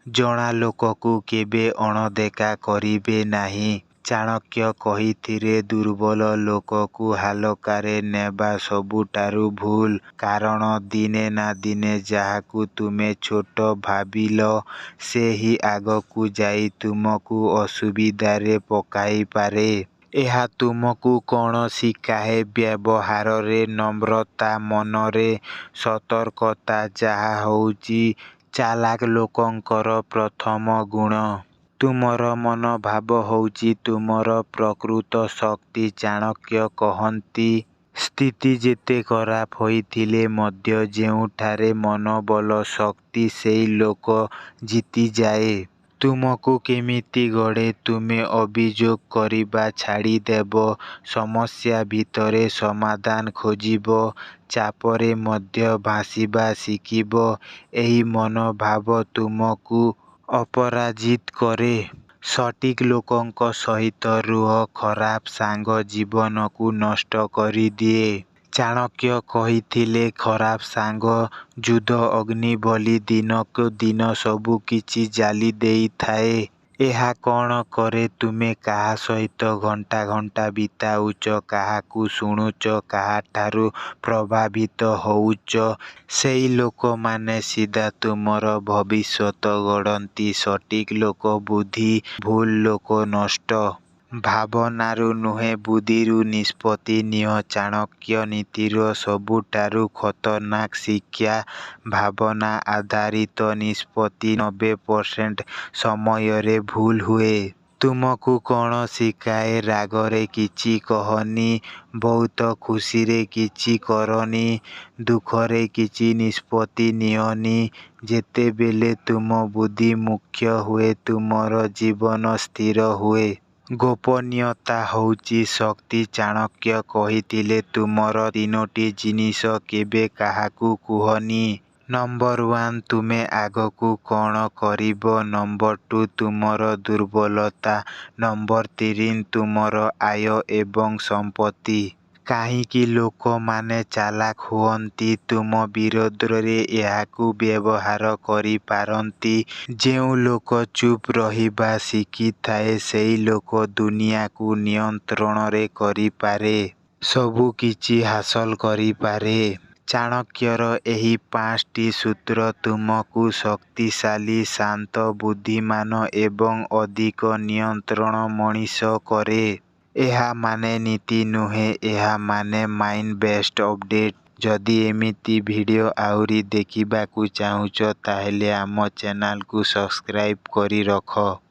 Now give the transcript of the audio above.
ଜଣା ଲୋକକୁ କେବେ ଅଣଦେଖା କରିବେ ନାହିଁ। ଚାଣକ୍ୟ କହିଥିଲେ ଦୁର୍ବଳ ଲୋକକୁ ହାଲକାରେ ନେବା ସବୁଠାରୁ ଭୁଲ। କାରଣ ଦିନେ ନା ଦିନେ ଯାହାକୁ ତୁମେ ଛୋଟ ଭାବିଲ ସେ ହିଁ ଆଗକୁ ଯାଇ ତୁମକୁ ଅସୁବିଧାରେ ପକାଇପାରେ। ଏହା ତୁମକୁ କ'ଣ ଶିଖାଏ? ବ୍ୟବହାରରେ ନମ୍ରତା, ମନରେ ସତର୍କତା, ଯାହା ହେଉଛି ଚାଲାକ ଲୋକଙ୍କର ପ୍ରଥମ ଗୁଣ। ତୁମର ମନୋଭାବ ହେଉଛି ତୁମର ପ୍ରକୃତ ଶକ୍ତି। ଚାଣକ୍ୟ କହନ୍ତି ସ୍ଥିତି ଯେତେ ଖରାପ ହୋଇଥିଲେ ମଧ୍ୟ ଯେଉଁଠାରେ ମନୋବଳ ଶକ୍ତି ସେହି ଲୋକ ଜିତିଯାଏ। ତୁମକୁ କେମିତି ଗଢ଼େ? ତୁମେ ଅଭିଯୋଗ କରିବା ଛାଡ଼ିଦେବ। ସମସ୍ୟା ଭିତରେ ସମାଧାନ ଖୋଜିବ। ଚାପରେ ମଧ୍ୟ ଭାସିବା ଶିଖିବ। ଏହି ମନୋଭାବ ତୁମକୁ ଅପରାଜିତ କରେ। ସଠିକ୍ ଲୋକଙ୍କ ସହିତ ରୁହ। ଖରାପ ସାଙ୍ଗ ଜୀବନକୁ ନଷ୍ଟ କରିଦିଏ। ଚାଣକ୍ୟ କହିଥିଲେ ଖରାପ ସାଙ୍ଗ ଯୁଦ୍ଧ ଅଗ୍ନି ଭଳି ଦିନକୁ ଦିନ ସବୁ କିଛି ଜାଳି ଦେଇଥାଏ। ଏହା କ'ଣ କରେ? ତୁମେ କାହା ସହିତ ଘଣ୍ଟା ଘଣ୍ଟା ବିତାଉଛ, କାହାକୁ ଶୁଣୁଛ, କାହାଠାରୁ ପ୍ରଭାବିତ ହେଉଛ, ସେହି ଲୋକମାନେ ସିଧା ତୁମର ଭବିଷ୍ୟତ ଗଢ଼ନ୍ତି। ସଠିକ୍ ଲୋକ ବୁଦ୍ଧି, ଭୁଲ ଲୋକ ନଷ୍ଟ। ଭାବନାରୁ ନୁହେଁ ବୁଦ୍ଧିରୁ ନିଷ୍ପତ୍ତି ନିଅ। ଚାଣକ୍ୟ ନୀତିର ସବୁଠାରୁ ଖତରନାକ ଶିକ୍ଷା ଭାବନା ଆଧାରିତ ନିଷ୍ପତ୍ତି 90% ସମୟରେ ଭୁଲ ହୁଏ। ତୁମକୁ କ'ଣ ଶିଖାଏ? ରାଗରେ କିଛି କହନି, ବହୁତ ଖୁସିରେ କିଛି କରନି, ଦୁଃଖରେ କିଛି ନିଷ୍ପତ୍ତି ନିଅନି। ଯେତେବେଳେ ତୁମ ବୁଦ୍ଧି ମୁଖ୍ୟ ହୁଏ ତୁମର ଜୀବନ ସ୍ଥିର ହୁଏ। ଗୋପନୀୟତା ହେଉଛି ଶକ୍ତି। ଚାଣକ୍ୟ କହିଥିଲେ ତୁମର 3ଟି ଜିନିଷ କେବେ କାହାକୁ କୁହନି। ନମ୍ବର 1 ତୁମେ ଆଗକୁ କ'ଣ କରିବ। ନମ୍ବର 2 ତୁମର ଦୁର୍ବଳତା। ନମ୍ବର 3 ତୁମର ଆୟ ଏବଂ ସମ୍ପତ୍ତି। କାହିଁକି ଲୋକମାନେ ଚାଲାକ ହୁଅନ୍ତି? ତୁମ ବିରୋଧରେ ଏହାକୁ ବ୍ୟବହାର କରିପାରନ୍ତି। ଯେଉଁ ଲୋକ ଚୁପ୍ ରହିବା ଶିଖିଥାଏ ସେହି ଲୋକ ଦୁନିଆକୁ ନିୟନ୍ତ୍ରଣରେ କରିପାରେ। ସବୁ କିଛି ହାସଲ କରିପାରେ। ଚାଣକ୍ୟର ଏହି 5ଟି ସୂତ୍ର ତୁମକୁ ଶକ୍ତିଶାଳୀ, ଶାନ୍ତ, ବୁଦ୍ଧିମାନ ଏବଂ ଅଧିକ ନିୟନ୍ତ୍ରଣ ମଣିଷ କରେ। ଏହା ମାନେ ନୀତି ନୁହେଁ, ଏହା ମାନେ ମାଇଣ୍ଡ ବେଷ୍ଟ ଅପଡେଟ୍। ଯଦି ଏମିତି ଭିଡ଼ିଓ ଆହୁରି ଦେଖିବାକୁ ଚାହୁଁଛ ତାହେଲେ ଆମ ଚ୍ୟାନେଲକୁ ସବସ୍କ୍ରାଇବ କରି ରଖ।